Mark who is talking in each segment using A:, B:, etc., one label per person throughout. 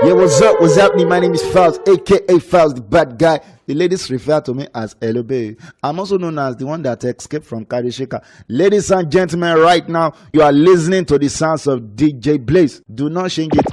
A: Yeah, what's up? What's happening? My name is Faust, aka Faust the Bad Guy. The ladies refer to me as Hello Babe. I'm also known as the one that escaped from Karishika. Ladies and gentlemen, right now you are listening to the sounds of DJ Blaze. Do not change it.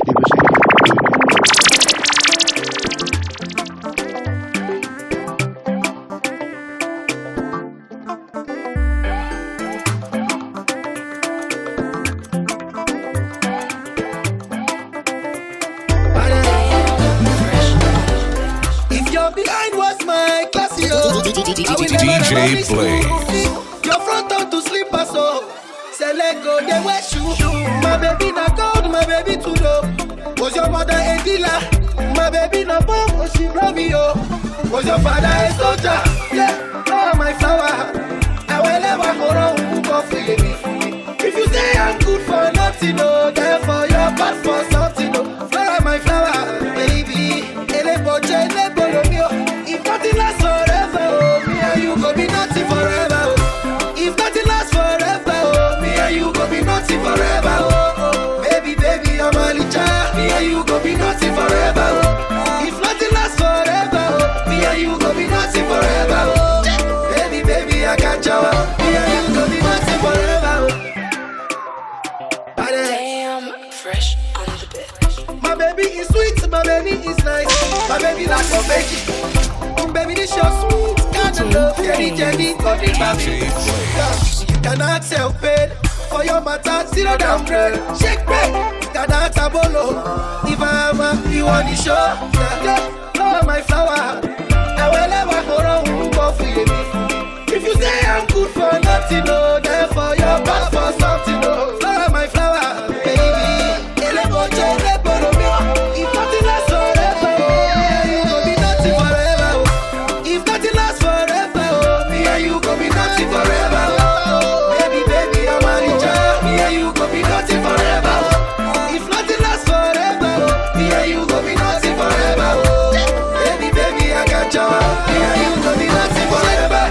A: If you change it,
B: DJ Blaze.
C: Your front on to sleepers, so say let go, they wear shoe. My baby not gold, my baby too low. Was your mother a dealer? My baby not bomb, oh she love me, oh. Was your father a soldier? Yeah, oh my flower. I will never go wrong, who go feel me. If you say I'm good for nothing, oh, therefore you're bad for something, oh. Flower, my flower, baby. If nothing lasts forever, oh, me and you go be nothing forever, oh. If nothing lasts forever, oh, me and you go be nothing forever, oh. Baby, baby, I'm a licha. Me and you go be nothing forever, oh. If nothing lasts forever, oh, me and you go be nothing forever, oh. Baby, baby, I can't shower. Me and you go be nothing forever, oh.
D: Damn, fresh on the bed.
C: My baby is sweet, my baby is nice. My baby like a baby. Baby, this your sweet kind of love. Jenny, got it, baby. You cannot self-paid for your matter, zero downgrade. Shake break, you cannot abolo. If I'm you on the show, yeah, oh my flower. I will never go wrong, go for you. If you say I'm good for nothing, no, therefore you're bad for something, no. Flower, my flower, baby. If nothing lasts forever, you go be nothing forever. If nothing lasts forever, me and you go be nothing forever. Baby, baby, I'm a richer. Me and you go be nothing forever. If nothing lasts forever, me and you go be nothing forever. Baby, baby, I got you. Me and you go be nothing forever.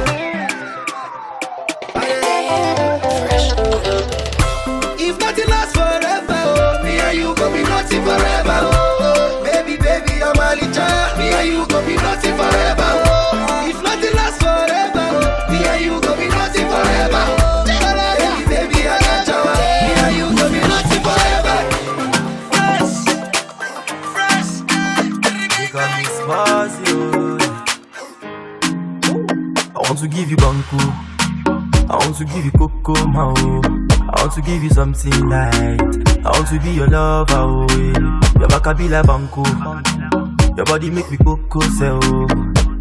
C: If nothing lasts forever, me and you go be nothing forever. Baby, baby, I'm a richer. Me and you go be nothing forever. If nothing lasts forever, me and you go be nothing forever. Baby, baby, I got you. Me and you go be nothing forever. Fresh,
E: because it's fuzzy. I want to give you banku. I want to give you cocoa, mao. I want to give you something light. I want to be your lover, oh. Your back be like banku. Your body make me cocoa, so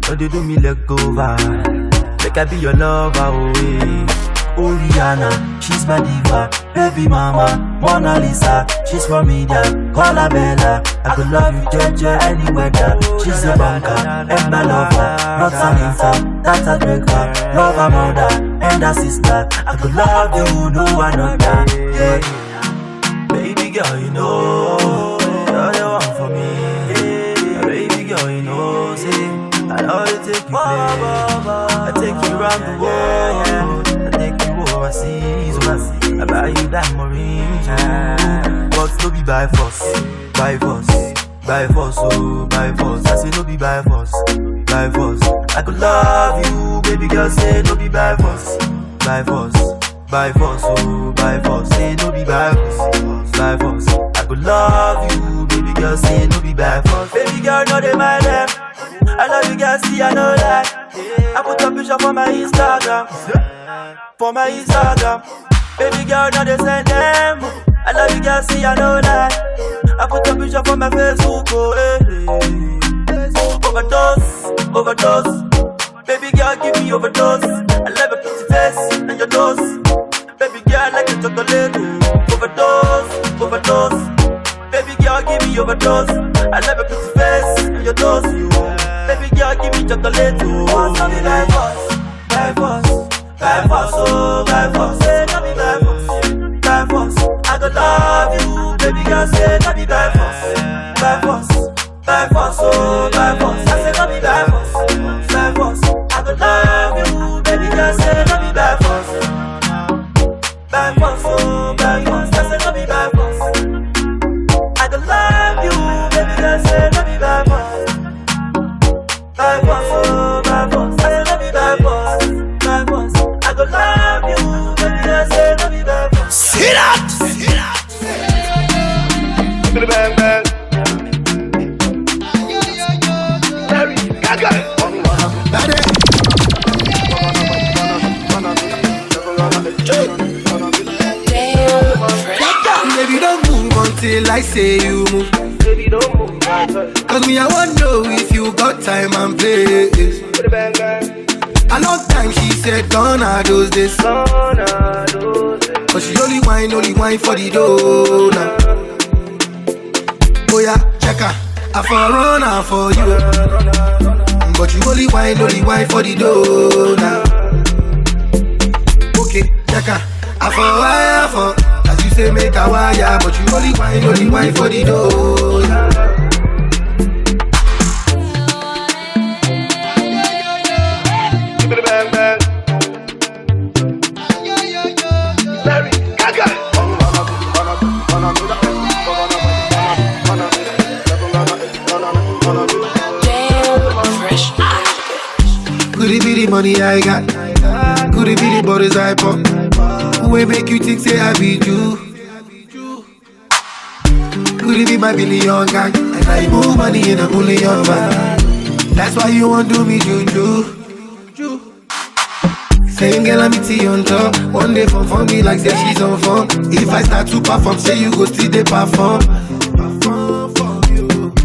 E: but they do me let go vibe. Like I be your lover, oh. Oh Rihanna, she's my diva. Baby mama, Mona Lisa, she's from India. Call her Bella. I could love you, Georgia, any weather. She's a banker, and my lover. Not an hater, that's a breaker. Love her mother, and her sister. I could love you, no another. Yeah. Baby girl, you know you're the one for me. Yeah. Baby girl, you know, see, I know you take you place. I take you around the world. I take you overseas. I buy you diamond rings. But no be by force, by force, by force, oh, by force. I say no be by force, by force. I could love you, baby girl. Say no be by force, by force, by force, oh, by force. Say no be by force, by force. I could love you, baby girl. Say no be by force. Baby girl, no they my left. I love you, girl. See I know that. I put a picture for my Instagram, for my Instagram. Baby girl, no they send them. I love you, girl. See I know that. I put a picture for my Facebook, oh, overdose, overdose. Baby girl, give me overdose. I love your pretty face and your nose. Baby girl, like a chocolate. Overdose, overdose. Baby girl, give me overdose. I love your pretty face and your nose. Baby girl, give me chocolate. Oh, tell me by force, by force, by force, oh, by force. Say tell me by force, by force. I could love you, baby girl. Say tell me by force, by force, by force, oh, by force. I say tell me by force, by force. I could love you, baby girl. Say tell me by force, by force, oh, by force. I say tell me by force. I could love you, baby girl.
C: Baby, don't move until I say you move. Baby, don't move. Cause me, I wanna know if you got time and place. A long time she said, gonna do this. But she only whine for the dough now. Oh yeah, check her. I for run out for you. But you only whine for the dough now. Okay, check her. I for wire for. As you say, make a wire. But you only whine for the dough now. Could it be the money I got? Could it be the bodies I pop? Who will make you think say I be you? Could it be my billion gang? And I move money in a bullion van. That's why you want do me juju. Same girl I meet you on top. One day for me like say she's on form. If I start to perform, say you go still they perform.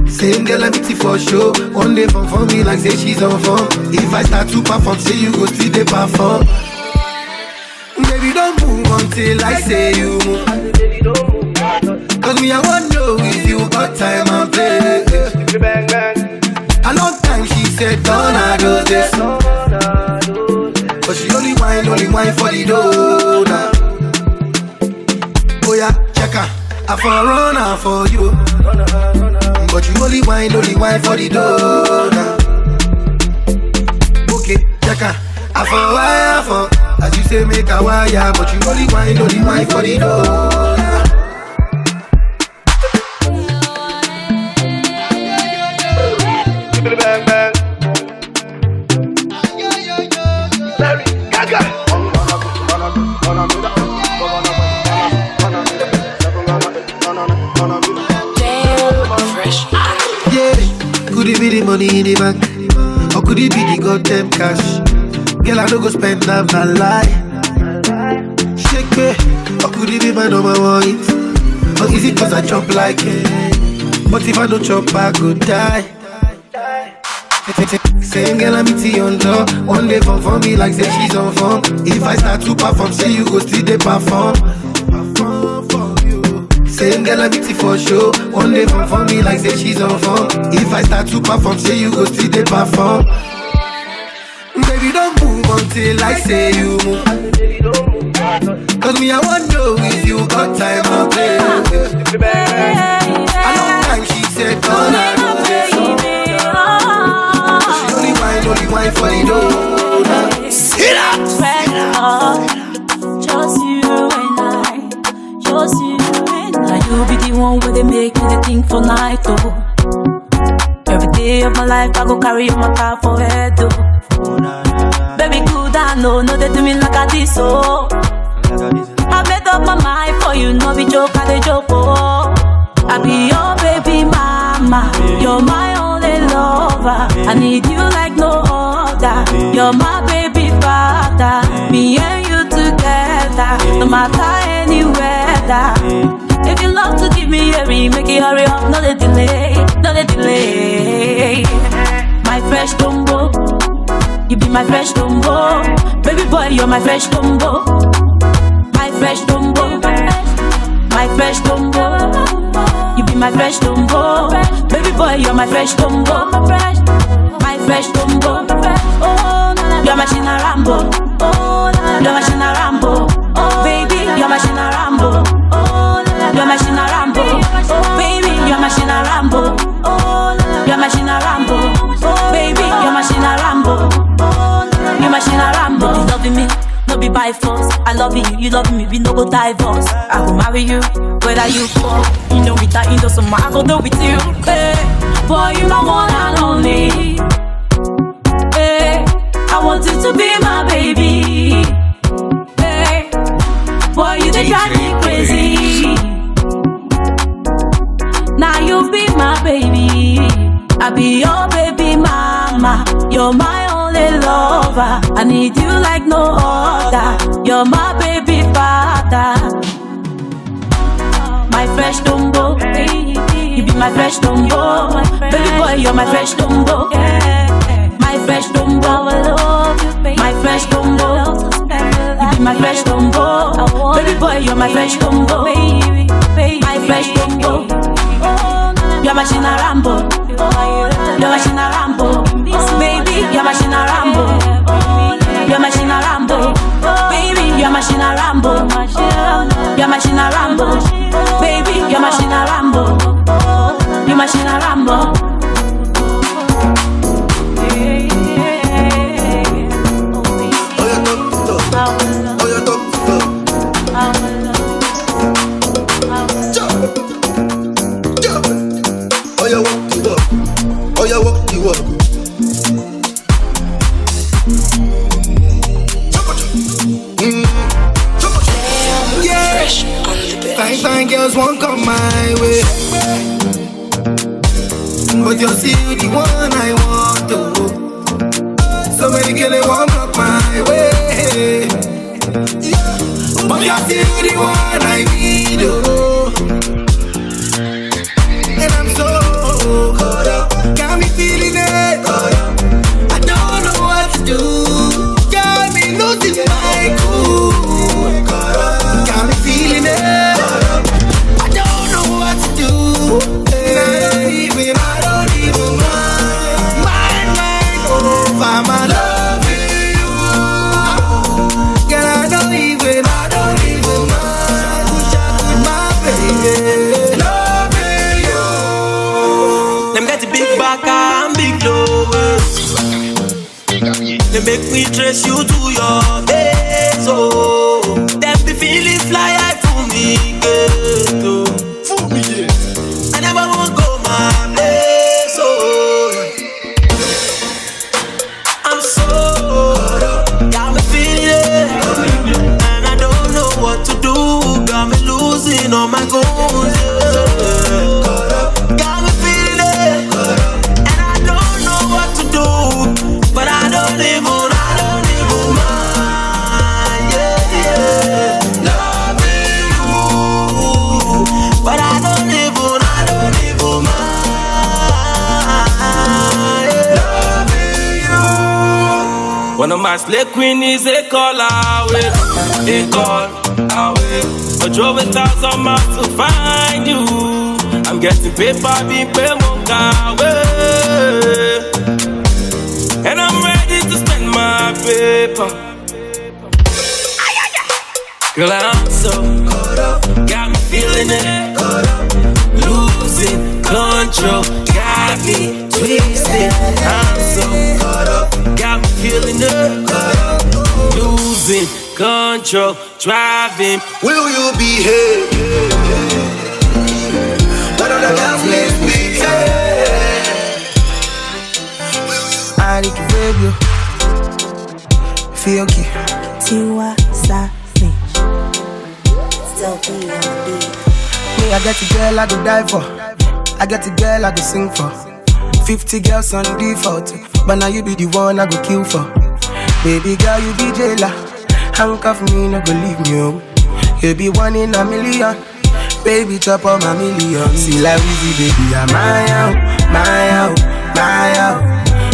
C: Same girl I meet you for show. One day for me like say she's on form. If I start to perform, say you go still they perform. Baby don't move until I say you move. Cause me I wanna know if you got time and place. A long time she said gonna do this. But she only whine for the dough now. Oh yeah, check her. I for run out for you. But you only whine for the dough now. Okay, check her. I for wire for. As you say, make a wire. But you only whine for the dough now. Could it be the money in the bank? Or could it be the goddamn cash? Girl, I don't go spend that, not lie. Shake me. Or could it be my number one hit? Or is it cause I chop like it? But if I don't chop, I could die. Same girl I meet you on top. One day for me like say she's on form. If I start to perform, say you go still they perform. Same girl I meet you for show. One day for me like say she's on form. If I start to perform, say you go still they perform. Baby don't move until I say you move. Cause me I wanna know if you got time and place. A long time she said gonna do this. She only whine for the dough. Sit up.
B: Just you and I. Just you and I. You be the one where they make me the thing for night, oh. Every day of my life I go carry my car for head, oh. Baby, good I know they do me like a this, oh. I made up my mind for you, no be joke, I dey joke, oh. I be your baby mama, you're my only lover. I need you like no other. You're my baby father. Me and you together, no matter any weather. If you love to give me a ring, make it hurry up, no delay, no delay. My fresh combo, you be my fresh combo. Baby boy, you're my fresh combo. My fresh combo, my fresh combo. You be my fresh combo. Baby boy, you're my fresh combo. My fresh combo. You're my Shina Rambo. You're my Shina Rambo. Baby, you're my Shina Rambo. You're my Shina Rambo. Baby, you're my Shina Rambo. You're my Shina Rambo. Baby, you're my Shina Rambo. You're my Shina Rambo. You loving me, no be by force. I love you, you love me, we no go divorce. I go marry you, whether you fall. You know with that, you know some I go do with you. Hey, boy, you my one and only. Hey, I want you to be my baby. Hey, boy, you they drive me crazy. Now you be my baby. I be your baby mama. You're my only lover. I need you like no other. You're you're my baby father. My fresh Dumbo, you be my fresh Dumbo. Baby boy, you're my fresh Dumbo. My fresh Dumbo, my fresh Dumbo. You be my fresh Dumbo. Baby boy, you're my fresh Dumbo. My fresh Dumbo. You're my Shina Rambo. You're my Shina Rambo. Baby, you're my Shina Rambo. You're my Shina Rambo. Baby, you're my Shina Rambo. You're my Shina Rambo. Baby, you're my Shina Rambo. You're my Shina Rambo.
C: Fine girls won't come my way, but you're still the one I want to. So many girls they won't block my way, but you're still the one I need. And I'm so caught up, got me feeling it. I don't know what to do, got me losing my cool. Got me feeling it.
E: They make me trace you to your base, oh. Them be feeling fly high for me, girl. For me, yeah. I never won't go my place, oh. I'm so got me feeling it, and I don't know what to do. Got me losing all my goals, yeah. Got me feeling it, and I don't know what to do. But I don't even mind, yeah, yeah. Loving you. But I don't even mind, yeah. Loving you. One of my slay queen is a call away, a call away. I drove 1,000 miles to find you. I'm getting paper, being paid away. And I'm ready to spend my paper. Girl, I'm so caught up, got me feeling it. Losing control, got me twisted. I'm so caught up, got me feeling it. Losing control, driving.
C: Will you behave? None of the girls make me I like you, baby. Feel key.
B: Tiwa Savage. Still be on the beat.
C: Me, I get a girl I go die for. I get a girl I go sing for. 50 girls on default, but now you be the one I go kill for. Baby girl, you be jailer. Handcuff me, no go leave me home. You be one in a million. Baby, chop on my million. See like easy, baby, I'm my out, my out, my out.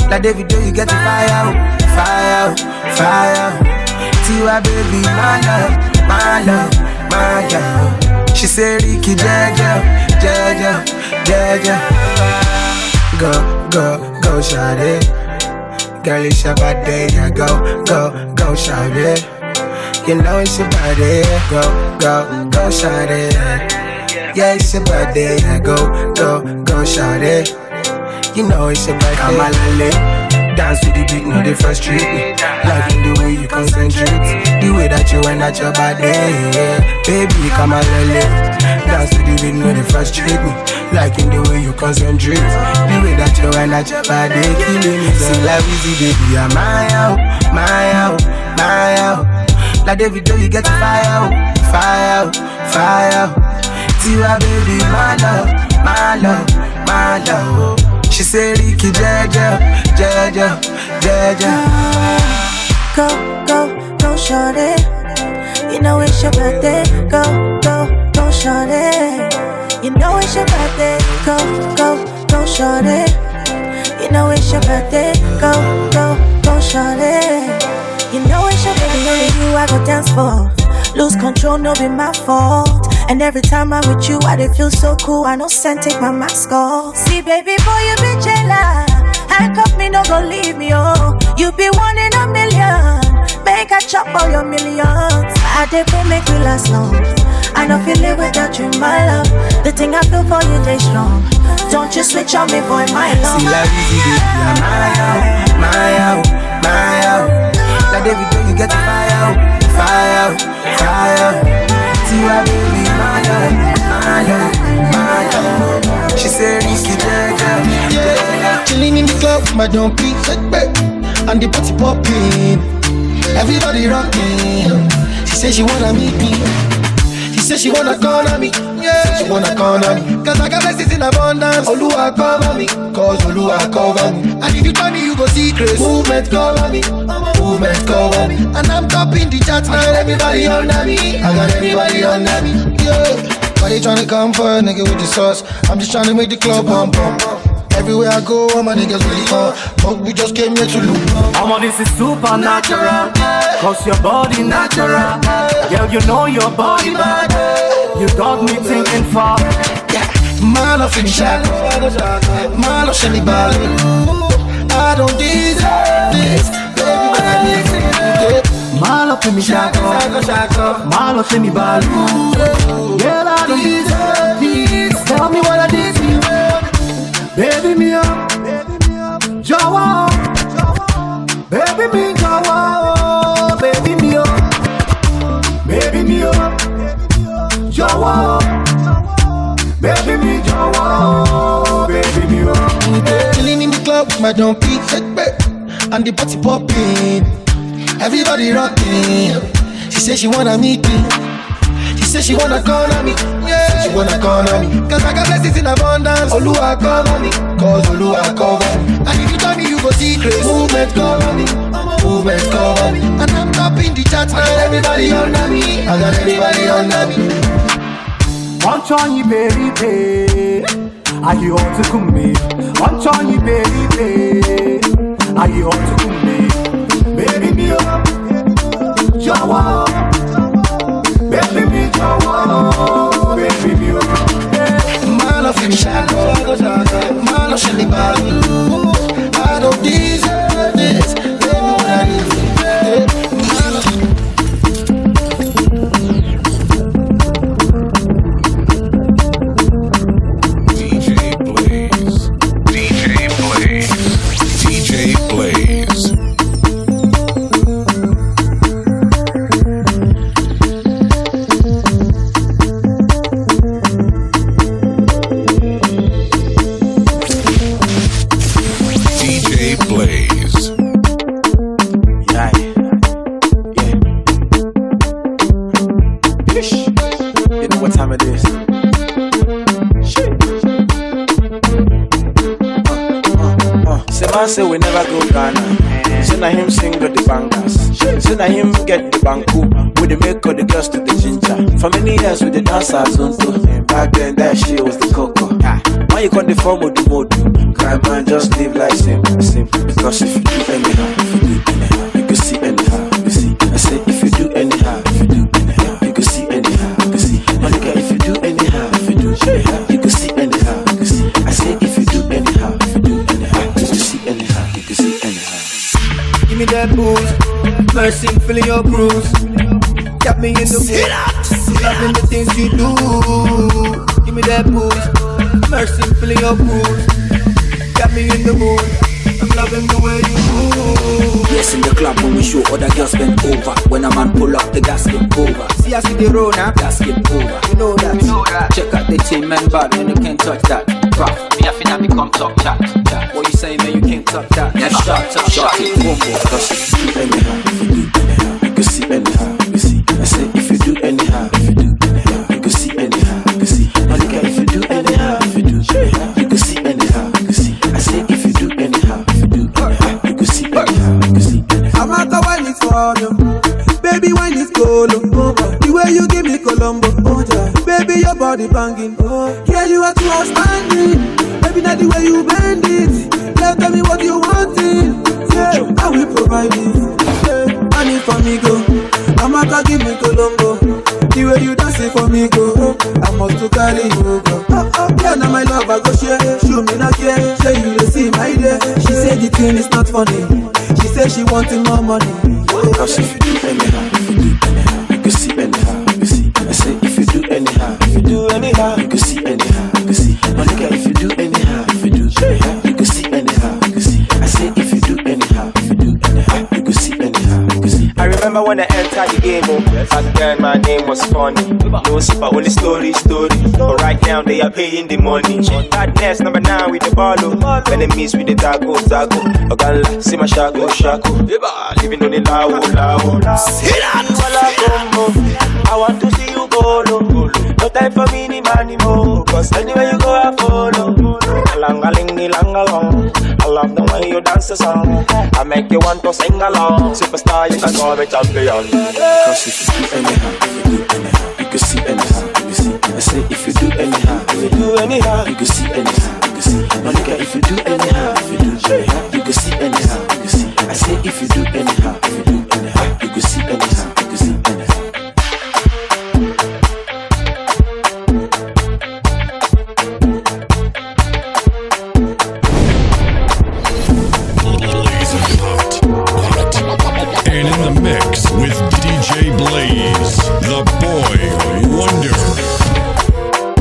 C: Like David, you get the fire out, fire out, fire out. Tiwa, baby, my love, my love, my love. She say, Ricky, Jaja, Jaja, Jaja. Go, go, go, shout it. Girl, it's your body, yeah. Go, go, go, shout it. You know it's your body, go, go, go, shout it. Yeah, it's your body, yeah. Go, go, go, shout it. You know it's your body. Come on, lale. Dance to the beat, no, they frustrate me. Like in the way you concentrate, the way that you went at your body, yeah. Baby, come on, lale. Dance to the beat, no, they frustrate me. Like in the way you concentrate, the way that you went at your body, killing me. See like easy, baby, I'm my out, my out, my out. Like David, you get the fire out, fire out, fire out. Tiwa, baby, my love, my love, my love. She said, Ricky, Jaja, Jaja, Jaja.
B: Go, go, go, shorty.
F: know it's your birthday. Go, shorty. You know it's your birthday. Go, shorty. You know it's your birthday. Go, shorty. You know it's your birthday. Only you I go dance for. Lose control, no be my fault. And every time I'm with you, I dey feel so cool. I know send take my mask off. See, baby boy, you be jealous. Handcuff me, no go leave me, oh. You be one in a million. Make I chop all your millions. I dey pray make you last long. I know feel it without you, my love. The thing I feel for you, they strong. Don't you switch on me, boy, my love.
C: See, like easy, baby, my out. Like every day you get the fire out. See my baby, my love. She said, Ricky, yeah. Chilling in the club with my dumpy, and the party popping. Everybody rocking. She said she wanna meet me. She said she wanna corner me. Yeah, she wanna corner me. Cause I got blessings in abundance. Oluwa cover me. Cause Oluwa cover me. And if you tell me you go see grace, movement cover me. And I'm topping the charts now. Everybody under me. I got everybody under me. Yeah. Why they tryna come for a nigga with the sauce? I'm just tryna make the club bump. Everywhere I go, all my niggas really fun. But we just came here to look.
E: This is supernatural. Cause your body natural. Girl, you know your body bad. You got me thinking far.
C: Man, I finish shot. Man, I send me ball. I don't deserve this. Baby, but I need it.
E: Man, I finish shot. Man, I send me ball. Girl, I don't deserve this. Tell me what I did to you. Baby, me up. Jawa. Baby, me Jawa. Baby, me up. Baby, me up. Jawa. Baby, me Jawa. Baby, me up.
C: Chilling in the club with my dumpy, and the party popping. Everybody rocking. She said she wanna meet me. She said she wanna corner me. Yeah, she wanna corner me. Cause I got blessings in abundance. Oluwa cover me. Cause Oluwa cover me. And if you tell me you go see grace, movement cover me. And I'm topping the charts now. Everybody under me. I got everybody under me.
E: Wanchani baby, are you on to kumbi? Wanchani baby, are you on to kumbi? Baby me up, Jawa. Baby me Jawa, baby me up.
C: Man of finish shot, man of shelly ball. I don't deserve this. Baby, what I need to
G: say we never go Ghana. Say na him sing with the bangers. Say na him get the banku. With the make all the girls to the ginger. For many years with the dancers on too. Back then that shit was the cocoa. Why you got the form of the mode? Cry man, just live like simple. Because if you do anyhow, you can see anyhow. You see, I say if you do anyhow, you can see anyhow. You see, Monica, if you do anyhow, you can see anyhow. You see, I say if you do anyhow, you can see anyhow.
C: Give me that booze, mercy, feeling your bruise. Got me in the mood, loving the things you do. Give me that booze, mercy, feeling your bruise. Got me in the mood, I'm loving the way you move.
H: Yes, in the club when we show other girls bend over. When a man pull up, the gas get over.
C: See I see the road now,
H: gas get over.
C: You know that.
H: Check out the team, man, bad when you can't touch that. Rough, me I finna become top chat. What you say, man, you can't touch that. Yeah, shot it, boom, boom. Cause if you do anyhow, you can see anyhow. You see, I say if you do anyhow, you can see anyhow. You see, Monica, if you do anyhow, you can see anyhow. You see, I say if you do anyhow, you can see anyhow. You can see anyhow.
C: I'm out the wine is for you, baby wine is cold. The way you give me Colombo, baby, your body banging. Yeah, you are too outstanding. Baby, not the way you bend it. Yeah, tell me what you wanting. Yeah, I will provide it. Yeah, I need for me go. Amaka give me Colombo. The way you dance it for me go. I must to carry you go. Yeah, now my love I go share. Show me not care. Show you to see my day. She said the thing is not funny. She said she wanting more money.
G: Cause if you do anyhow, you can see anyhow, you can see. I say if you do anyhow, you can see anyhow, you can see. My nigga, if you do anyhow, you can see anyhow, you can see. I say if you do anyhow, you can see anyhow, you can see.
E: I remember when I entered the game, back then my name was funny. No super, only story. But right now they are paying the money. Badness number 9 with the ballo. Enemies with the taco. Ogala, see my shago. Living on the lao. See that? I want to see you go low. No time for me, ni money more. Cause anywhere you go, I follow. Along. I love the way you dance the song. I make you want to sing along. Superstar, you can call me champion.
G: Cause if you do anyhow, you can see anyhow, you can see. I say if you do anyhow, you can see anyhow, you can see. My nigga, if you do anyhow, you can see anyhow, you can see. I say if you do anyhow, you can see anyhow, you can see anyhow.
I: And in the mix with DJ Blaze, the boy wonder.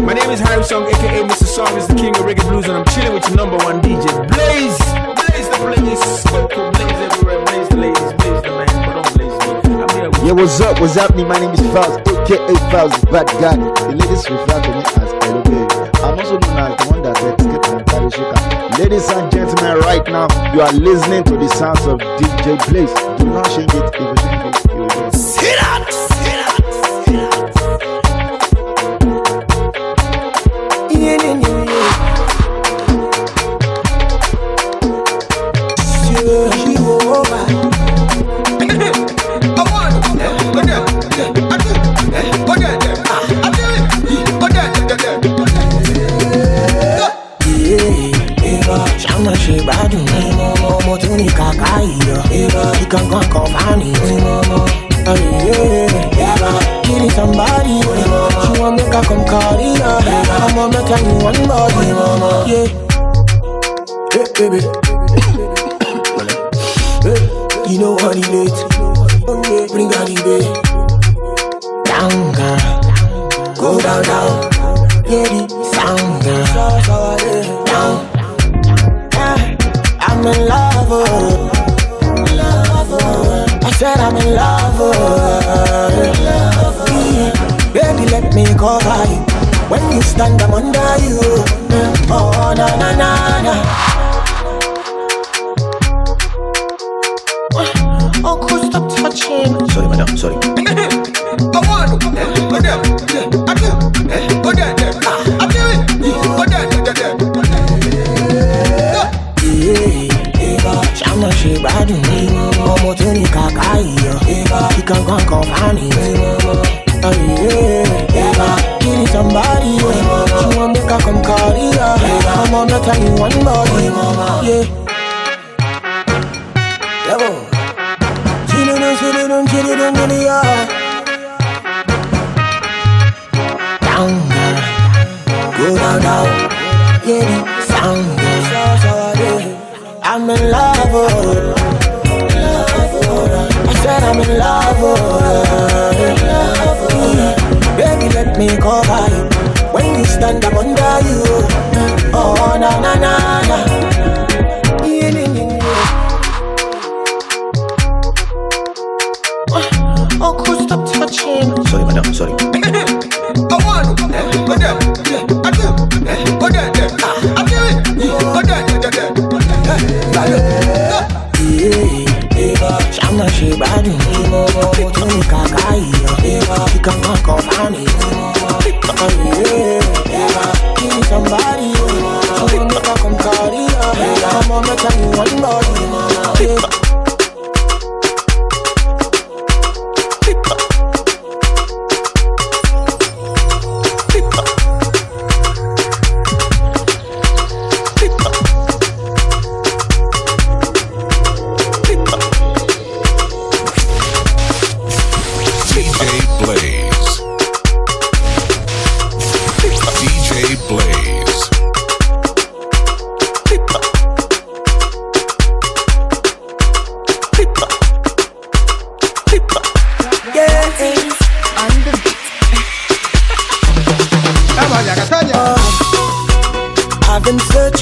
J: My name is Harry Song, aka Mr. Song is the king of reggae blues, and I'm chilling with your number one DJ Blaze. Blaze the place, Blaze everywhere, Blaze the ladies, Blaze the man, but don't Blaze me. I'm here with
A: Yeah, what's up? What's happening? My name is Fals, aka Fals, the bad guy. The ladies refer to me as LOB. I'm also known as the one that escaped from Karishika. Ladies and gentlemen, right now you are listening to the sounds of DJ Blaze. Do not change it. If you change it, you will get
C: See that?
F: Killing somebody, she want make her come carry her. I'ma make her you one body, yeah. Hey, baby, hey, you know what it is. Bring her the bay. Down, girl, go down, yeah, the sound, girl, down. I'm in love, I said I'm in love, baby, let me cover you. When you stand, I'm under you. Oh, na. Oh, cool, stop touching.
G: Sorry, madam, sorry.
F: Shana she bad me, Momo Tony Kakai, he can go and confine me. Killing somebody, she want make her come carry her. I'ma make her in one body, yeah. Down, go down, yeah, the sound, I'm in love, I said I'm in love, baby, let me cover you. When you stand up under you, oh, na. Oh, cool, stop touching.
G: Sorry, madam, sorry.
F: Shana she bad me, Momo Tony Kakai, he can go and confine me. Killing somebody, she want make her come carry her. I'ma make her in one body, yeah.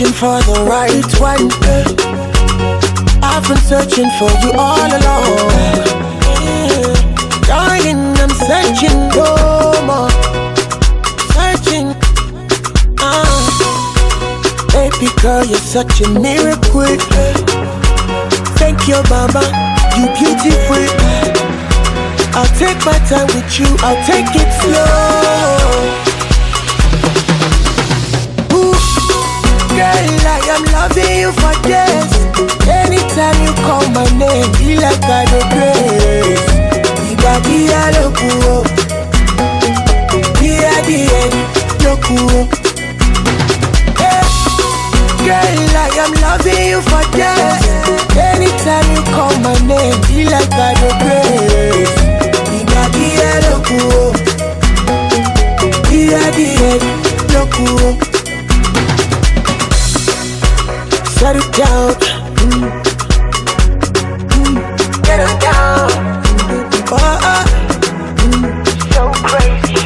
C: searching for the right one. I've been searching for you all along. Darling, I'm searching no more. Searching. Baby girl, you're such a miracle. Thank you, mama, you beautiful. I'll take my time with you, I'll take it slow. Ooh, girl, I am loving you for this. Anytime you call my name, feel like I do grace. Dia loco, dia loco. Girl, I am loving you for this. Anytime you call my name, feel like I do grace. Dia loco, dia loco. Settle down, settle down. So crazy.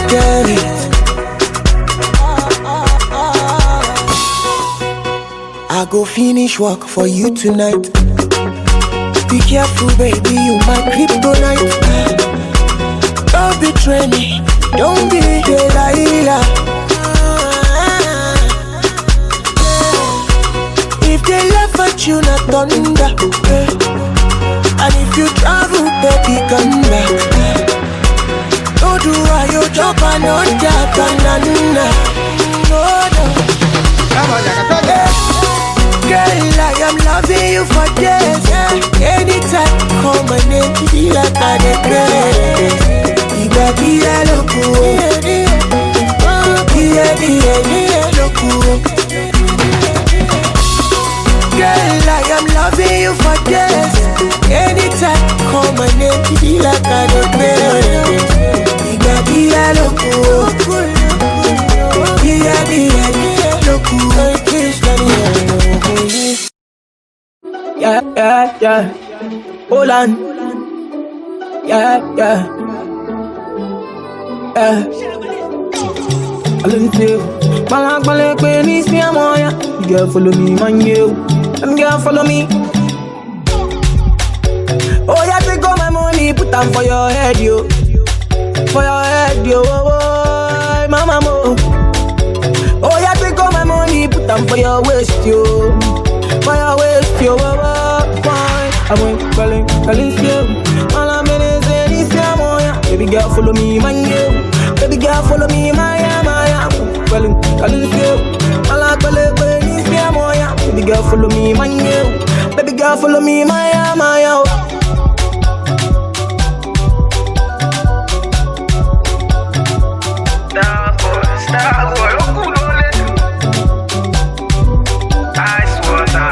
C: Get it. I go finish work for you tonight. Be careful, baby, you my kryptonite. Don't betray me, don't be Delilah. If they laugh at you, not thunder. And if you travel, baby, come back. Don't do why you jump and not that banana. No, no. Girl, I am loving you for this. Anytime you call my name, feel like I did grace. Dia loco, dia loco. Girl, I am loving you for this. Anytime you call my name, feel like I don't care. Dia loco, dia loco. Yeah, yeah, yeah. Hold on. Yeah, yeah. Yeah. I love you. Balak balak when it's me, amoya. Girl, follow me, man, you. Girl, follow me. Oh, yeah, take all my money, put them for your head, yo. For your head, yo. Oh, mama, mo. Oh, yeah, take all my money, put them for your waist, yo. For your waist, yo. I'm calling you. All I'm in is this, baby girl, follow me, man, you. Baby girl, follow me, Maya. Calling you. All I'm calling is this, baby girl, follow me, man, you. Baby girl, follow me, Maya. Star boy, ice water.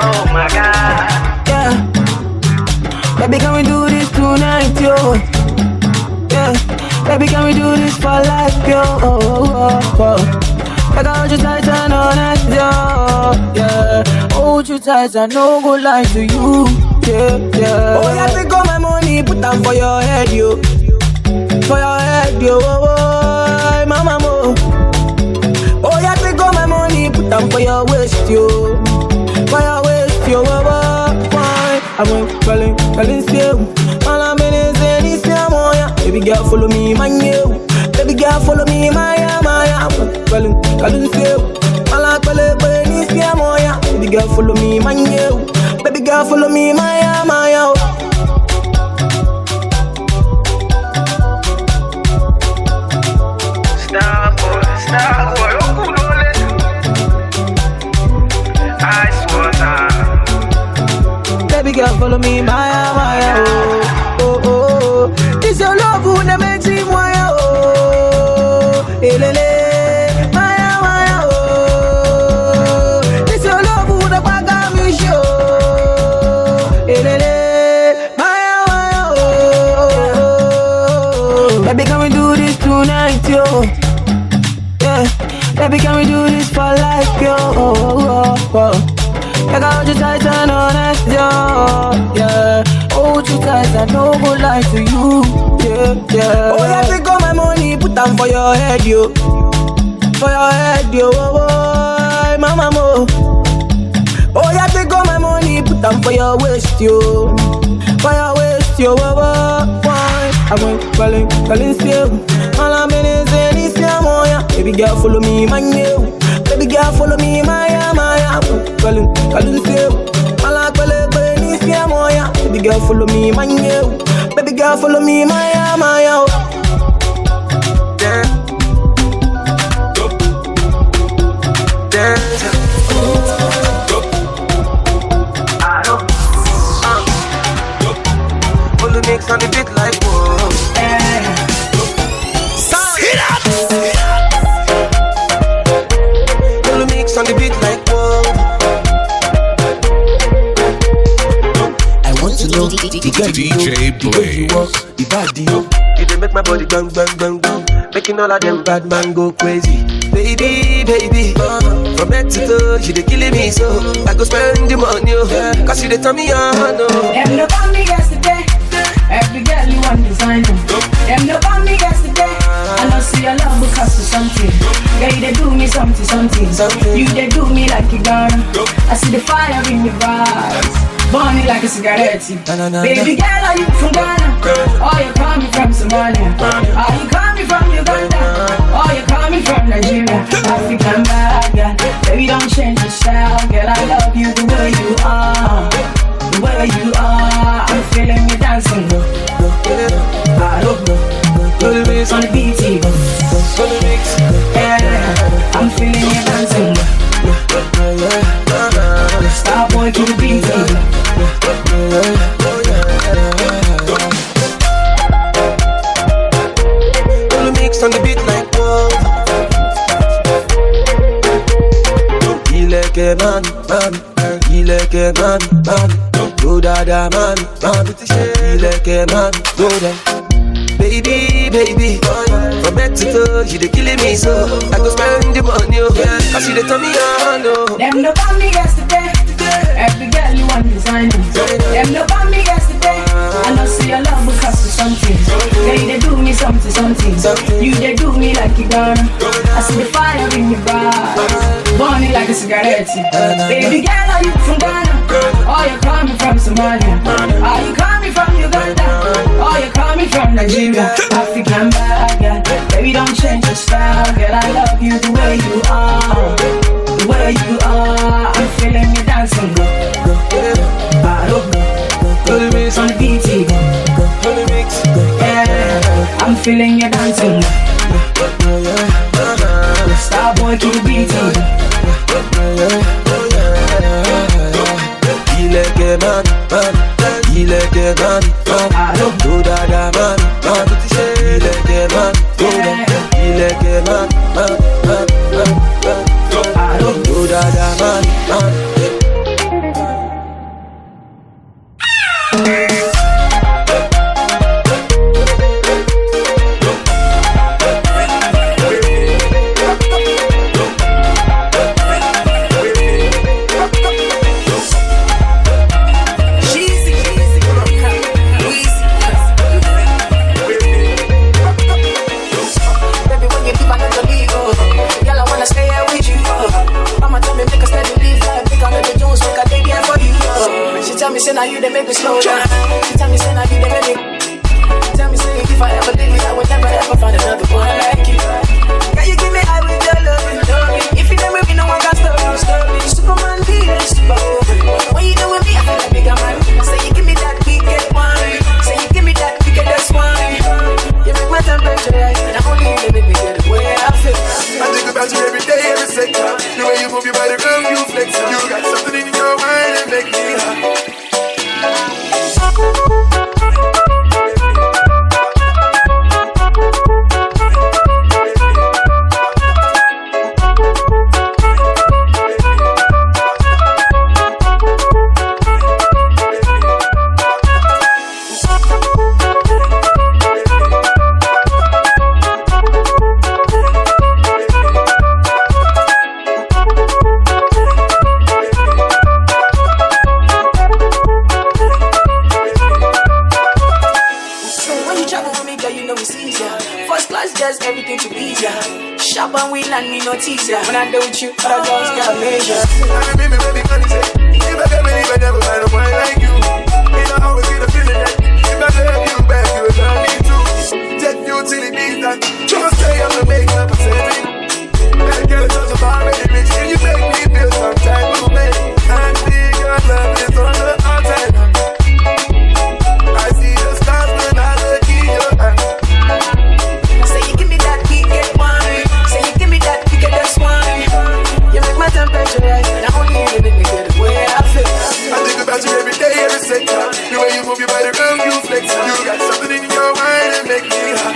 C: Oh my God. Yeah. Baby, can we do this tonight, yo? Yeah. Baby, can we do this for life, yo? Like I hold you tight and honest, yo. Yeah. Hold you tight and no go lie to you. Yeah, yeah. Oh, yeah, take all my money, put them for your head, yo. For your head, yo. Mama, mo. Oh, yeah, take all my money, put them for your waist, yo. For your waist, yo. I'm calling you. All I'm in is this, baby girl, follow me, man, you. Baby girl, follow me, Maya. Calling you. All I'm calling is this, baby girl, follow me, man, you. Baby girl, follow me, Maya. Star boy, ice water. Baby girl, follow me, Maya, oh, oh, oh. It's your love who makes me Maya, oh, lele, Maya, oh. It's your love who the baga me show, lele, Maya, oh. Baby, can we do this tonight, yo? Baby, can we do this for life, yo? Like I hold you tight and honest, yo. Yeah. Hold you tight and no go lie to you. Yeah, yeah. Oh, yeah, take all my money, put them for your head, yo.
K: for your head, yo, oh, mama mo. Oh, yeah, take all my money, put them for your waist, yo. For your waist, yo, oh, oh, why? I'm going, calling, still. All I'm in is this, yeah. Baby girl, follow me, my new. Baby girl, follow me, my. Calling, still. All I'm calling, this, yeah. Baby girl, follow me, my new. Baby girl, follow me, my. Mix on the beat like whoa. Sit up. Pull mix on the beat like whoa. I want to know
I: DJ Blaze.
K: The body, you dey make my body bang bang bang bang, making all of them bad man go crazy. Baby, baby, from head to toe, you dey killing me so I go spend the money, cause you dey turn me on.
L: Them look on me yesterday. Every girl you want designer. Them look on me yesterday. I know see your love will cost you something. Yeah, you they do me something. You they do me like a gun. I see the fire in your eyes, burning like a cigarette. Baby girl, are you from Ghana? Or you coming from Somalia? Are you coming from Uganda? Or you coming from Nigeria? African bad girl, baby don't change your style, girl. I love you the way you are. The way you are, I'm feeling you dancing. I don't know. On the beat, yeah, I'm feeling you dancing. Star boy to the beat.
K: Pull mix on the beat like whoa. He like a man, he like a man. Go dada man, he like a man, go down. Baby, baby, from head to toe, you dey killing me so I go spend the money, cause you dey turn me on, no.
L: Them look on me yesterday. Every girl you want designer. Them look on me yesterday. I know see your love will cost you something. Yeah, they do me something. You they do me like you gonna. I see the fire in your eyes, burning like a cigarette. Baby girl, are you from Ghana? Or you coming from Somalia? Are you coming from Uganda? Or you coming from Nigeria? African bad girl, baby don't change your style, girl. I love you the way you are. The way you are, I'm feeling you dancing. I don't know. On the beat, yeah, I'm feeling you dancing. Star boy to the beat.
K: He like a man, he like a man. I don't know that man. He like a man, he like a man. I don't know that man.
L: Say now you they make me slow down. She tell me say now you they make me. Tell me say if I ever leave you, I would never ever find another one like you. Can you give me high with your love? If you never be no one can stop me. Superman be a superwoman. When you do with me, I feel like bigger man. Say you give me that wicked one. Say you give me that wickedest one. You make my temperature rise, and only you make me get the way I feel.
M: I think about you every day, every second. The way you move your body, girl, you flex. You got something in your mind that make me hot.
K: just everything to please ya. Sharp and wheel and me no tease ya. When I do with you, other girls can't measure.
M: Baby, honey, say, if I can't believe I never find a boy like you. And I always get a feeling that if I love you back, you would love me too. Take you till it means that just stay on the makeup and say, that girl touch a bar and rich, and you make me feel some type of way. And see your love is on the outside. I see the stars when I look in your eyes.
K: Say you give me that wicked one. Say you give me that wickedest one. You make my temperature rise, and I only you make me get the way I feel.
M: I think about you every day, every second. The way you move your body around, you flex. You got something in your mind that make me hot.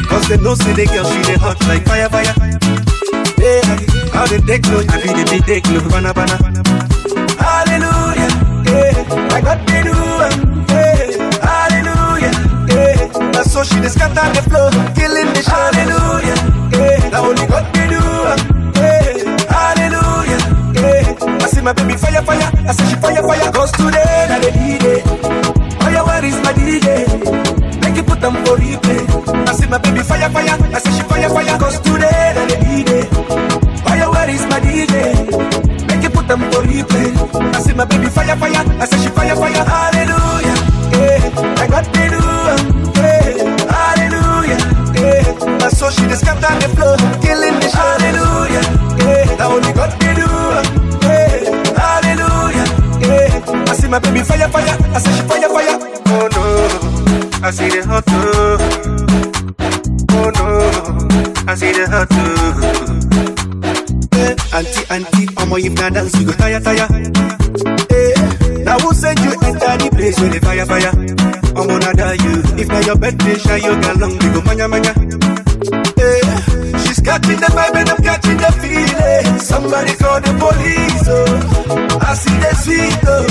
N: Cause they know say the girl she dey hot like fire. Yeah, how they take no, I be the big take no, bana. Hallelujah, yeah, I got the do, yeah, hallelujah, yeah. That's so she dey scatter the floor, killing the show. Hallelujah, yeah, that only got the do, yeah, hallelujah, yeah. I see my baby fire, I say she fire. Cause today na the DJ, fire where is my DJ? Make you put them for replay. I see my baby fire, I say she fire. Cause today na the DJ, fire where is my DJ? Make you put them for replay. I see my baby fire, I say she fire. Hallelujah, yeah, I got the do, yeah, hallelujah, yeah. That's so she just scatter the floor, killing the show. Hallelujah, yeah, that only got the do, yeah, hallelujah, yeah. I see my baby fire, I say she fire. Oh no, I see the hot too. Oh no, I see the hot too. Auntie, omo if na dance you go tire. Now who send you enter the place where the fire? Omo na da you. If na your birthday, shy you get long, we go manya. She's catching the vibe and I'm catching the feeling. Somebody call the police, oh. I see the sweet, oh.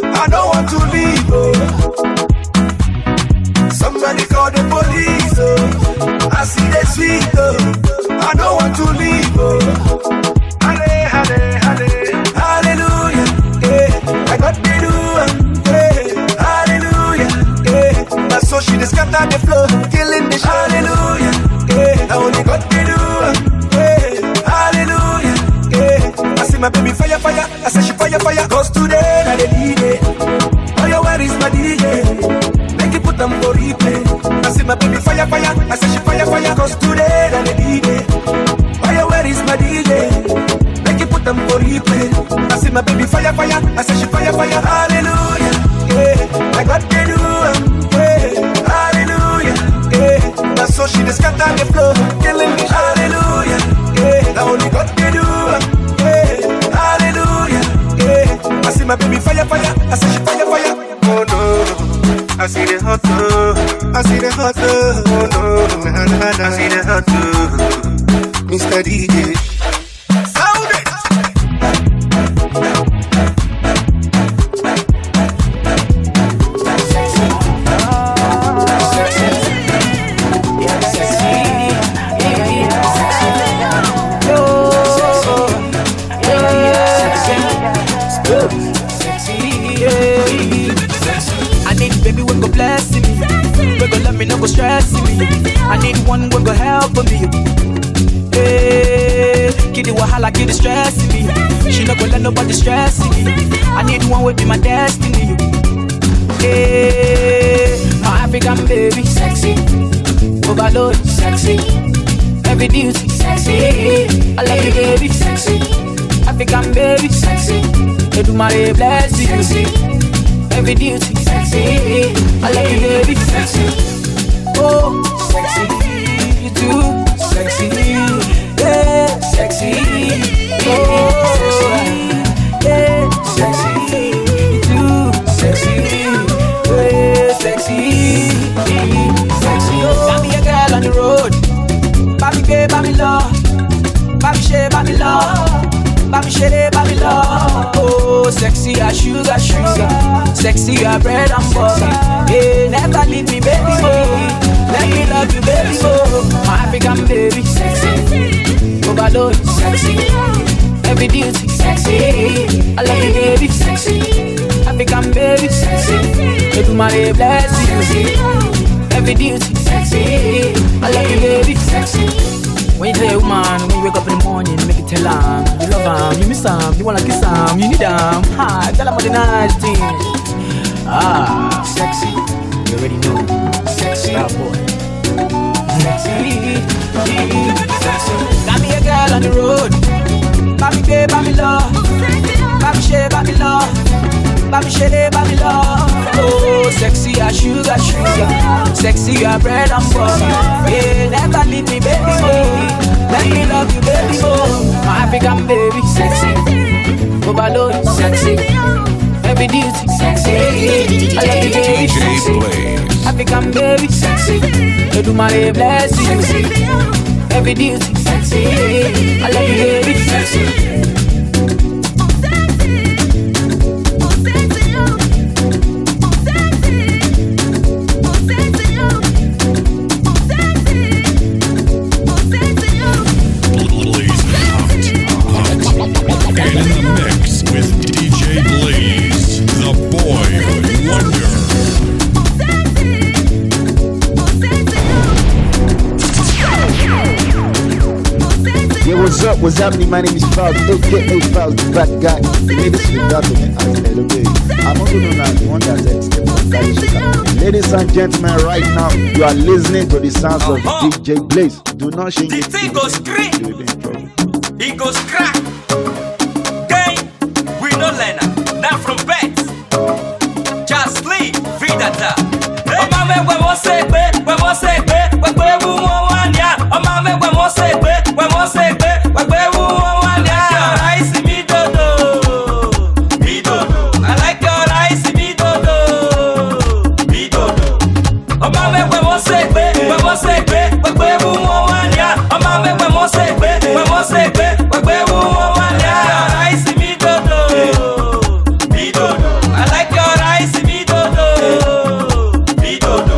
N: I don't want to leave, oh. Somebody call the police, oh. I see the sweet, oh. I don't want to leave, oh. Hallelujah, yeah. I got the do, yeah. Hallelujah, yeah. That's so she just scatter the floor, killing the show. Hallelujah, yeah. I only got the do, yeah. Hallelujah, yeah. I see my baby fire, I say she fire. Cause today na the DJ, fire where is my DJ? Make you put them for replay. I see my baby fire, I say she fire. Cause today na the DJ, fire where is my DJ? Make you put them for replay. I see my baby fire, I say she fire. Hallelujah, yeah, I got the do, yeah, hallelujah, yeah. That's so she just scatter the floor, killing me. Hallelujah, yeah, that only got the do, yeah, hallelujah, yeah. I see my baby fire, I say she fire. Oh no, I see the hot too. I see the hot too. Oh no, I see the hot too. Mr. DJ, sound it.
K: No go stress me. I need one who go help me. Hey, kid the wahala, kid the stress me. She no go let nobody stress me. I need one who be my destiny. Hey, my African baby, sexy, overload, sexy, every duty, sexy. I love you, baby, sexy, African baby, sexy. They do my bless you, sexy, every duty, sexy. I love you, baby, sexy. Oh, sexy, you too, sexy, yeah, sexy, oh, yeah, sexy, you too, sexy, yeah, sexy, sexy, oh. Got me a girl on the road, baby babe, baby love, Baby shady, baby love. Oh, sexy as sugar, sugar. Sexy as bread and butter. Hey, never leave me, baby boy. Let me love you, baby boy. My African baby, sexy. Overload, sexy. Every duty, sexy. I love you, baby, sexy. African baby, sexy. Every money bless you. Every duty, sexy. I love you, baby, sexy. When you tell a woman, when you wake up in the morning, make it tell her you love her, you miss her, you wanna kiss her, you need her. Ah, tell her about the nice thing. Ah, sexy. You already know. Sexy, that boy. Sexy. Got me a girl on the road. Baby, babe, baby, love. Baby, shade, baby, love. Baby, shade, baby, love. Oh, sexy as sugar, sugar. Sexy as bread and butter. Yeah, never leave me, baby boy. Let me love you, baby boy. My African baby, sexy. Overload, sexy. Every duty, sexy. I love you, baby, sexy. African baby, sexy. You do my blessings. Every duty, sexy. I love you, baby, sexy.
I: And in the mix with DJ Blaze, the boy wonder.
A: Yeah, what's up? What's happening? My name is Fals, aka Fals, the bad guy. The ladies refer to me as LOB. I'm also known as the one that escaped from Karishika. Ladies and gentlemen, right now, you are listening to the sounds of DJ Blaze. Do not change it.
O: He goes crack. He goes crack. Gang, we no learner. Now from bed. Just sleep. Vidata. Oh, mama, we won't say it. We won't say it. We won't want ya. Oh, mama, we won't say it. We won't say it. We won't want ya. I see me dodo. Me dodo. I like your eyes. Me dodo. Me dodo. Oh, mama, we won't say it. We won't say it. We won't want ya. Oh, mama, we won't say it. We won't say it. We won't want ya. I see me dodo. Me dodo. I like your eyes. Me dodo. Me dodo.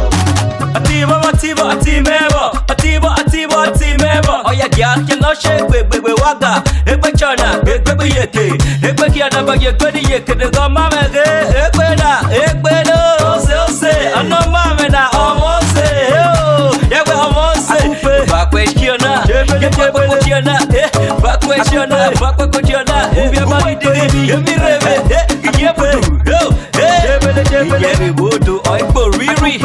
O: Ativo, ativo, atimebo. Ativo, ativo, atimebo. Oh yeah, girl, can not shake we waga. Ekwe chana, ekwe yeke. Ekwe kiana ba yeke di yeke. De go mama ge. Ekwe na, ekwe no. Ose. Ano mama na omose. Yekwe omose. Bakwe kiona. Bakwe kiona. Bakwe kiona. Bakwe kiona. Ubia mami digi. Yemi rebe. Yebudu. Yemi budu. Oigbo riri.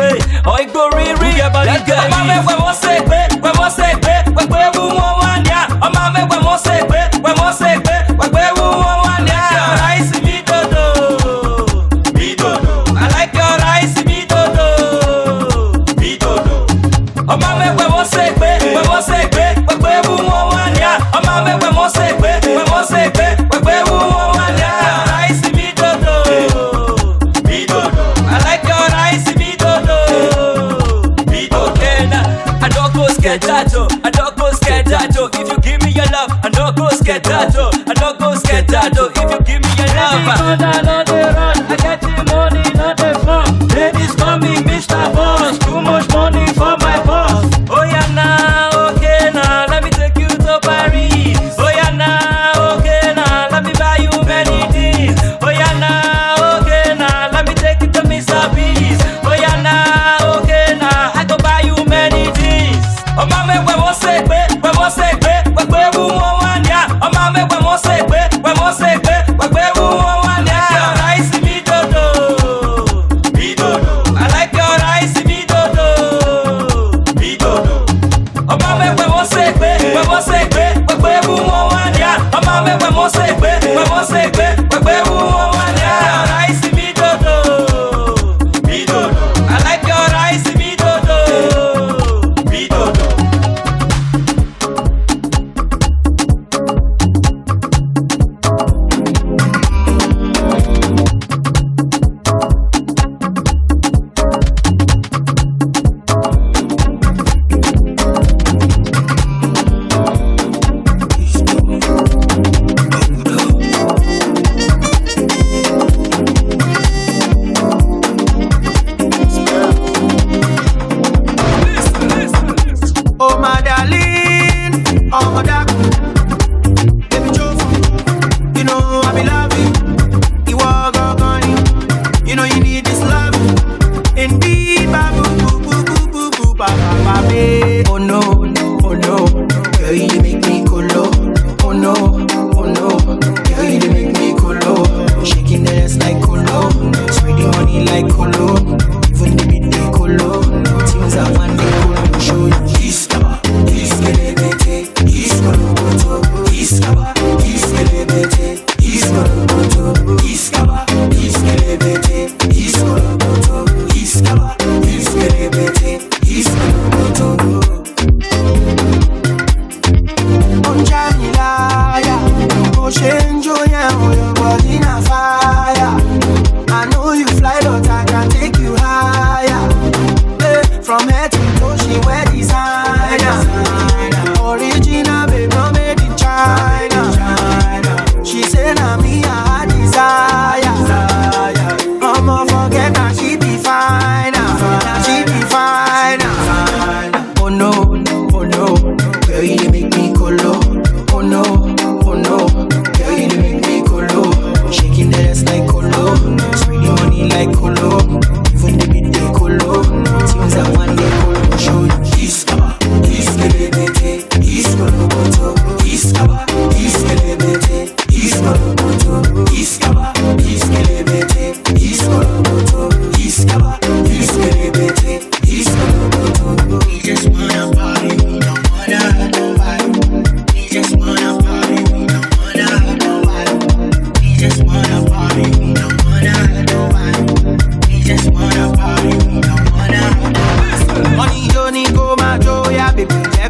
O: Oigbo riri. Let's go. Mama we won't say it. We won't say it. We won't want ya. Oh mama we won't say it. We won't say it. We won't want ya. I see me dodo. Me dodo. I like your eyes. Me dodo. Me dodo. Oh mama we won't say it. We won't say it. We won't want ya. Oh mama we won't say it. We won't say it. We won't want ya. I see me dodo. Me dodo. I like your eyes. Me dodo. Me dodo. Okay now, I don't go skedato. I don't go skedato. If you give me your love, I don't go skedato. I don't go skedato. If you give me your love, I get the money, not the fun. Ladies call me Mr. Boss. Too much money for my boss. Oh yeah now, okay now, let me take you to Paris. Oh yeah now, okay now, let me buy you many things. Oh yeah now, okay now, let me take you to Mr. Beast. Oh yeah now, okay now, I go buy you many things. Oh mama, we won't say it, we won't say it, we won't want ya. Oh mama, we won't say it, we won't say it, we won't want ya.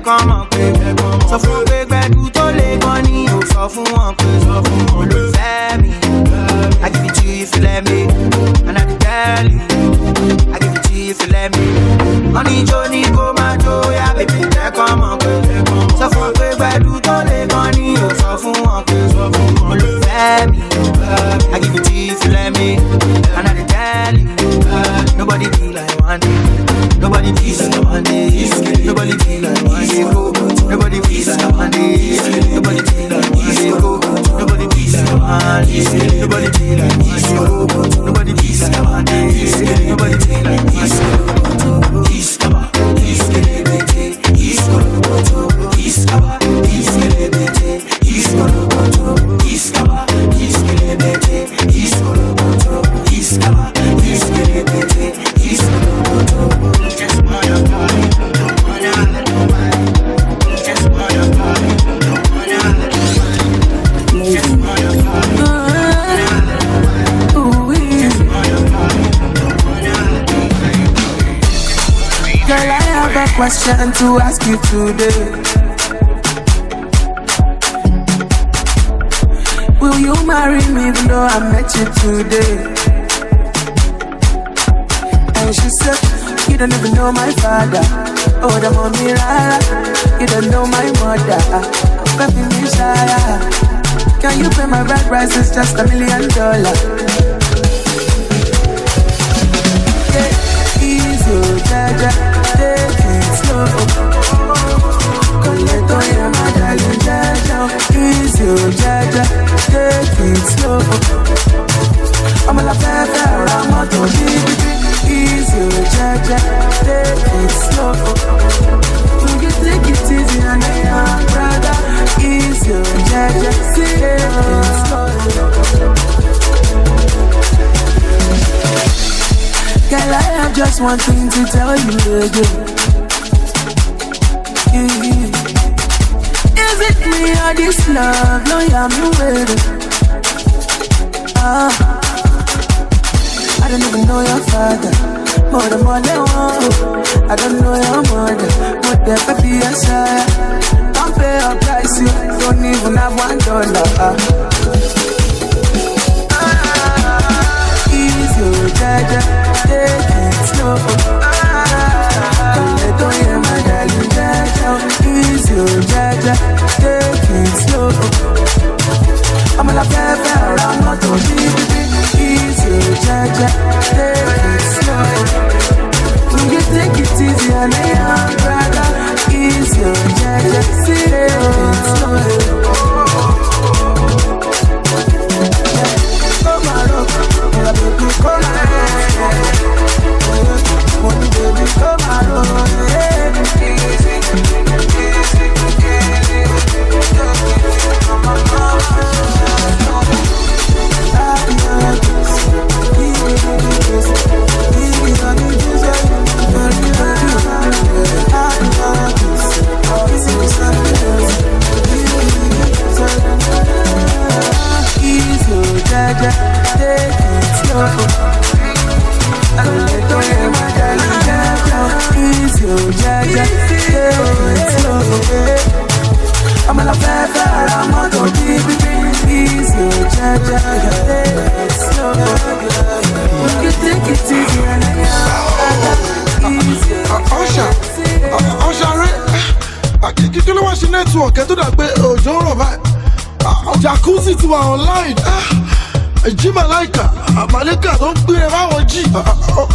K: kàn mọ̀ pé sọ fún wọn pé gbẹ̀dú tó lè gan ni ò sọ fún wọn pé olùfẹ́ mi. I give it to you if you let me, and I can tell you I give it to you if you let me. Money Johnny go my Joe, yeah baby, they come on, sọ fún wọn pé gbẹ̀dú tó lè gan ni ò sọ fún wọn pé olùfẹ́ mi. I give it to you if you let me, and I can tell you nobody be like one day, nobody be like one day, nobody be like one day, nobody be like one day, nobody be like one day, nobody be like one day, nobody be like one day, nobody be like one day, nobody be like one day. Iskaba, iskelebete, iskoloboto, iskaba, iskelebete, iskoloboto, iskaba, iskelebete, iskoloboto, iskaba, iskelebete, iskoloboto. Just wanna party, don't wanna let nobody. Just wanna party, don't wanna let nobody. Just wanna party, don't wanna let nobody. Just wanna party, don't wanna let nobody.
F: Girl, I have a question to ask you today. Will you marry me even though I met you today? And she said, you don't even know my father. Oh, the mommy rara. You don't know my mother. Baby, me shara. Can you pay my rent price? It's just $1 million. Yeah, easy, jaja, take it slow. Coleto ya my darling, jaja, easy, jaja, take it slow. I'm a la fefe, I'm a to easy, jaja, take it slow. You take it easy and I am brother. Easy, jaja, take it slow. Girl, I have just one thing to tell you again. Is it me or this love? No, I'm waiting. I don't even know your father. More than one, I don't know your mother. But there could be a sire. Don't pay a price, you don't even have $1. Easy, jaja, take it slow. Coleto ya my darling, jaja, easy, jaja, take it slow. I'm a la fefe, I'm not to easy, jaja, take it slow. You take it easy and I am brother. Easy, jaja, take it slow. Come on, baby, come on. Money, baby, come on. Easy, easy, jaja, take it slow. Easy, jaja, take it slow. I'm a la fefe, I'm a to easy, jaja, take it slow. You take it easy and I am easy.
N: Ọ̀ṣà rẹ̀ kí ló wá ṣe network ẹ̀ tó dà pé òjò ń rọ̀ báyìí. Jacuzzi ti wà online. Jimalaika, Malika tó ń gbé ẹ báwọn jí.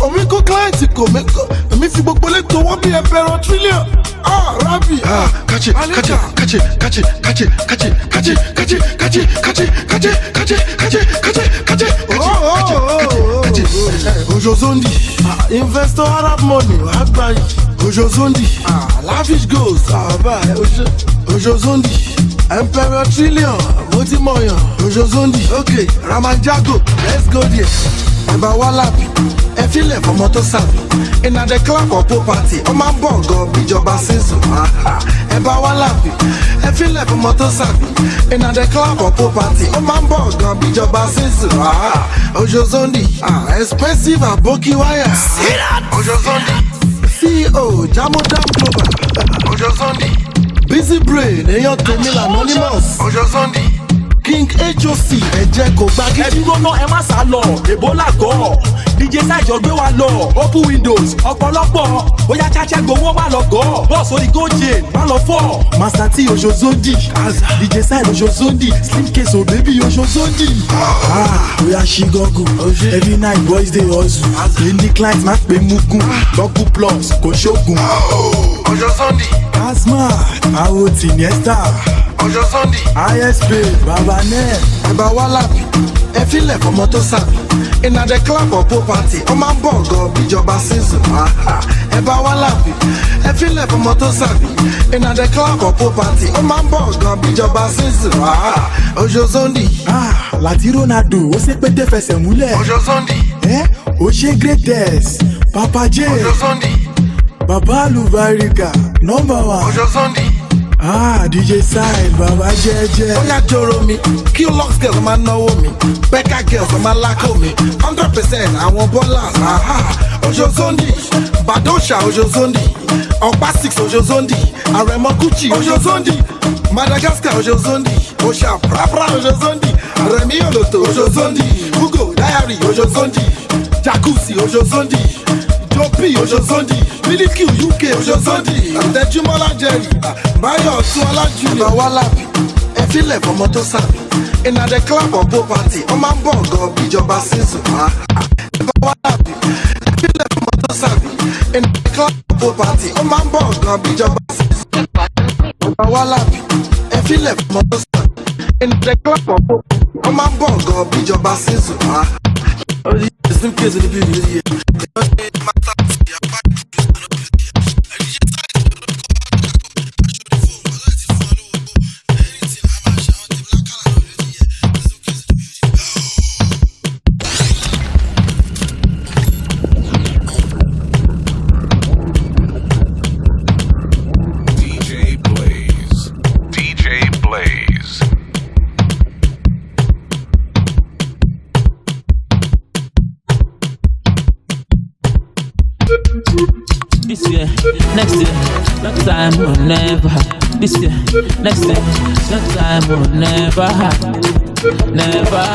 N: Omi kó client kò mí kọ́. Èmi fi gbogbo lẹ́tọ̀ wọ́n bí ẹ̀pẹ̀rọ̀ trillion. Rabi. Kachi. Ojo Zondi, investor Arab money, Agbayi. Ojo Zondi, lavish goals, Ojo Zondi, Emperor Trillion, Motimoyan, Ojo Zondi, okay, Ramanjago, let's go there. Eba Walapi, ẹ filẹ̀ fọmọ tó sàbí. Iná the clap of property, ó máa ń bọ̀ gan bíjọba sísun. Eba Walapi, ẹ filẹ̀ fọmọ tó sàbí. Iná the clap of property, ó máa ń bọ̀ gan bíjọba sísun. Ojo Zondi, expensive aboki wire. Ojo Zondi, CEO Jamodam Global. Ojo Zondi.
C: Easy Brain, èèyàn tèmi l'Anonymous.
M: Ojo Sunday.
C: King HOC, ẹ̀jẹ̀ kò gbá gidi.
J: Ẹ̀dúró náà ẹ má sá lọ, Ebola gọ̀. DJ Sáìjọ gbé wa lọ, open windows, ọ̀pọ̀lọpọ̀. Bóyá cháchẹ́ gbowó má lọ gọ̀. Bọ́ọ̀sì orí Gojin má lọ fọ́.
C: Master T Ojo Zondi, DJ Sáìjọ Ojo Zondi, Slim Case o baby Ojo Zondi. Bóyá ṣí gọ́gùn, every night boys dey hustle. Any client má pè mugun, gọ́gùn plus kò ṣógun.
M: Ojo Sunday.
C: Asma, àwọn Tiniesta.
M: Ojo Sunday.
C: ISP, Baba Nel. Ẹ̀bà wá lábì, ẹ filẹ̀ fọmọ tó sàbí. Iná the club of property, ó máa ń bọ̀ gan bíjọba season. Ẹ̀bà wá lábì, ẹ filẹ̀ fọmọ tó sàbí. Iná the club of property, ó máa ń bọ̀ gan bíjọba season. Ojo Sunday. Láti Ronaldo, ó ṣe pété fẹsẹ̀ múlẹ̀.
M: Ojo Sunday.
C: Ó ṣe greatest, Papa J.
M: Ojo Sunday.
C: Baba Alubarika, number one.
M: Ojo Sunday.
C: DJ Side, Baba Jẹ́jẹ́. Ó yá joro mi, Qlux girls máa náwó mi, Becca girls máa lákò mi, 100% àwọn ballers. Ojo Sunday, Badosha Ojo Sunday, Ọ̀pá 6 Ojo Sunday, Àrẹ̀mọ Gucci Ojo Sunday, Madagascar Ojo Sunday, Oṣà Prapra Ojo Sunday, Rẹ̀mí Oloto Ojo Sunday, Hugo Diary Ojo Sunday, Jacuzzi Ojo Sunday, Jopi Ojo Sunday, Miliki UK Ojo Sunday, Àtẹ̀júmọ́lá Jerry, Báyọ̀ Túnọlá Junior. Bàwá lábì, ẹ filẹ̀ fọmọ tó sàbí. Iná the club of property, ó máa ń bọ̀ gan bíjọba season. Bàwá lábì, ẹ filẹ̀ fọmọ tó sàbí. Iná the club of property, ó máa ń bọ̀ gan bíjọba season. Bàwá lábì, ẹ filẹ̀ fọmọ tó sàbí. Iná the club of property, ó máa ń bọ̀ gan bíjọba season. Slim Case in the building here.
O: This year, next year, no time will never. This year, next year, no time will never. Never,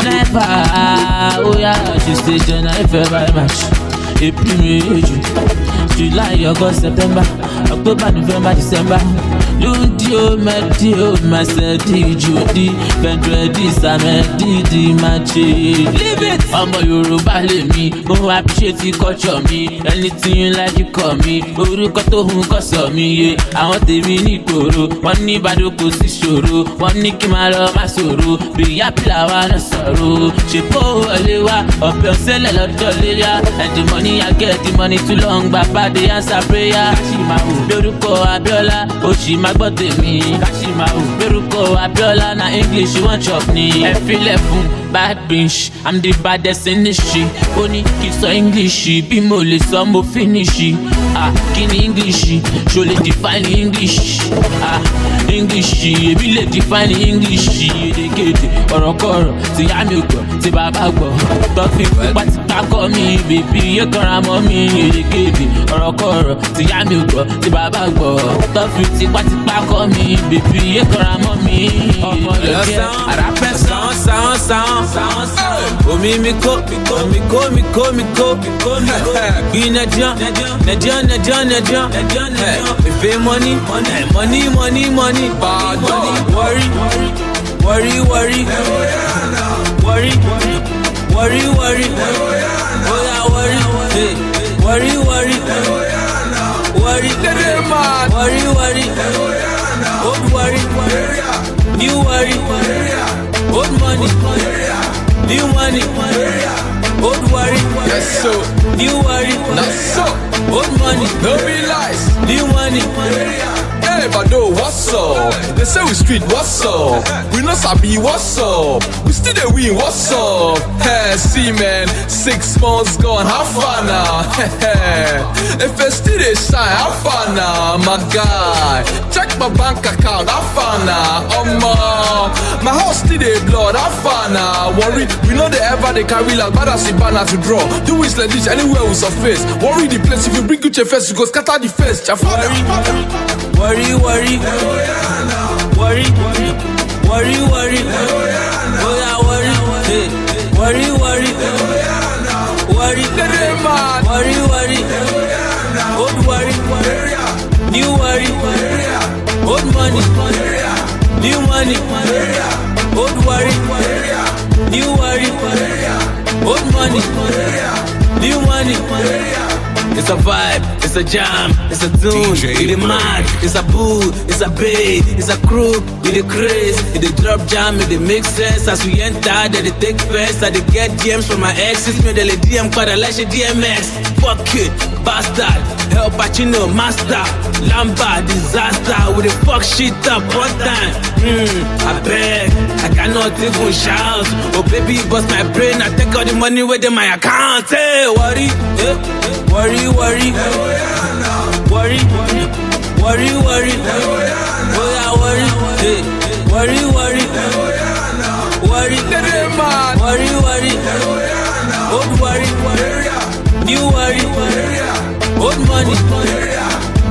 O: never. Oh yeah, she stay January, February, March, April, May, June, July, August, September, October, November, December. Ludio, Medio, Masedi, Judy, Vendredi, Samedi, Dimachi. Leave it! I'm a Yoruba, let me. Oh, appreciate the culture, me. Anything you like, you call me. Orúkọ tó hun kọ́ sọ mi yé. Àwọn tèmi ní ìgboro. Wọ́n ní Ìbàdàn kò sí ṣòro. Wọ́n ní kí n máa lọ má ṣòro. Bìyà pìlà wa náà sọ̀rọ̀. Ṣèpò ọ̀lẹ́ wa, ọ̀bẹ ọ̀sẹ̀lẹ̀ lọ́jọ́ léyà. And the money I get, the money too long. Bàbá dey answer prayer. Kàṣímáwò lórúkọ Abíọ́lá. Oṣì máa gbọ́ tèmi. Kàṣímáwò lórúkọ Abíọ́lá. Na English wọ́n chop ni. Ẹ filẹ̀ fún bad bitch. I'm the baddest in the street. Ó ní kí n sọ English. Bí mo lè sọ mo finish. Kí ni English? Ṣo lè define English? English, èmi lè define English. Èdèkéde ọ̀rọ̀kọ̀rọ̀ tí yá mi gbọ́, tí bàbá gbọ́. Tọ́fì pípa ti kákọ́ mi, bèbí yé kanra mọ́ mi. Èdèkéde ọ̀rọ̀kọ̀rọ̀ tí yá mi gbọ́, tí bàbá gbọ́. Tọ́fì tipa ti kákọ́ mi, bèbí yé kanra mọ́ mi. Ọmọ lọ́jẹ́ àràpẹ́ sàn. Omi mi kó, mi kó. Bí Nàìjíríà. Ìfẹ́ money. Bad money. Worry. Oya worry. Hey. Worry. Old worry. New worry. Old money. New money. Old worry.
P: Yes, so.
O: New worry.
P: Not so.
O: Old money.
P: No be lies.
O: New money.
P: Hey, Bado, what's up? They say we street, what's up? We not sabi, what's up? We still the win, what's up? Hey, see man, 6 months gone, how far now? If I still they shine, how far now? My guy, check my bank account, how far now? My house still they blood, how far now? Worry, we know they ever they carry like bad as banner to draw. Do it like this anywhere we surface. Worry the place, if you bring good your face, you go scatter the face.
O: worry, worry, worry, worry, worry, oh yeah, worry, hey, worry, worry, worry, worry, worry, old worry, new worry, old money, new money, old worry, new worry, old money, new money. It's a vibe, it's a jam, it's a tune, it's a mad, it's a boo, it's a bay, it's a crew, it's a craze, it's a drop jam, it make sense. As we enter, they take first, I get DMs from my exes, me they DM quite a like DMX. Fuck it, bastard, El Pacino, master, Lamba, disaster, with the fuck shit up one time. I beg, I cannot even shout. Oh baby, bust my brain, I take all the money within my account. Hey, worry, worry, worry, worry, worry, worry, oh yeah, worry, hey, worry, worry, worry, worry, worry, old worry, new worry, old money,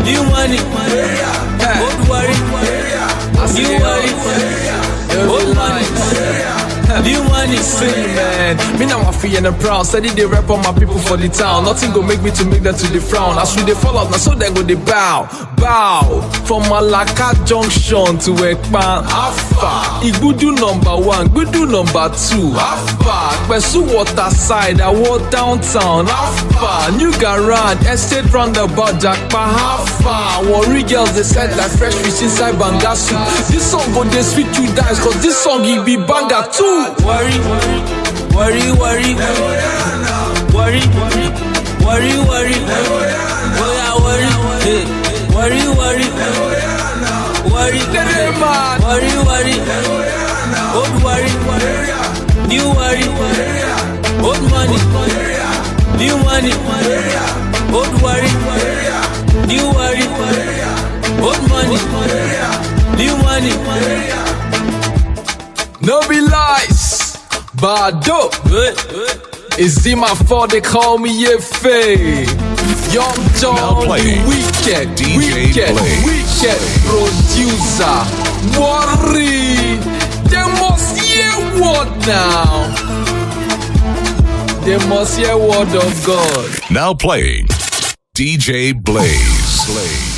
O: new money, old worry, new worry, old money. New money,
P: see man. Me now I feel and proud. Steady they rap on my people for the town. Nothing go make me to make them to the frown. As we they fall out, now so they go they bow. From Malaka Junction to Ekpan Alpha. Igudu number 1, Gudu number 2. Alpha. Besu water side, I walk downtown. Alpha. New Garage, estate roundabout Jackpa. Alpha. Worry girls they said like fresh fish inside Bangasu. This song go they sweet you dice, cause this song it be banga too.
O: Worry, worry, worry, worry, worry, worry, oh yeah, worry, hey, worry, worry, worry, worry, worry, old worry, new worry, old money, new money, old worry, new worry, old money, new money.
P: No be lies, Bado. It's in my fault they call me Yefe. Young John, the wicked producer. Worry, they must hear word now. They must hear word of God.
I: Now playing DJ Blaze.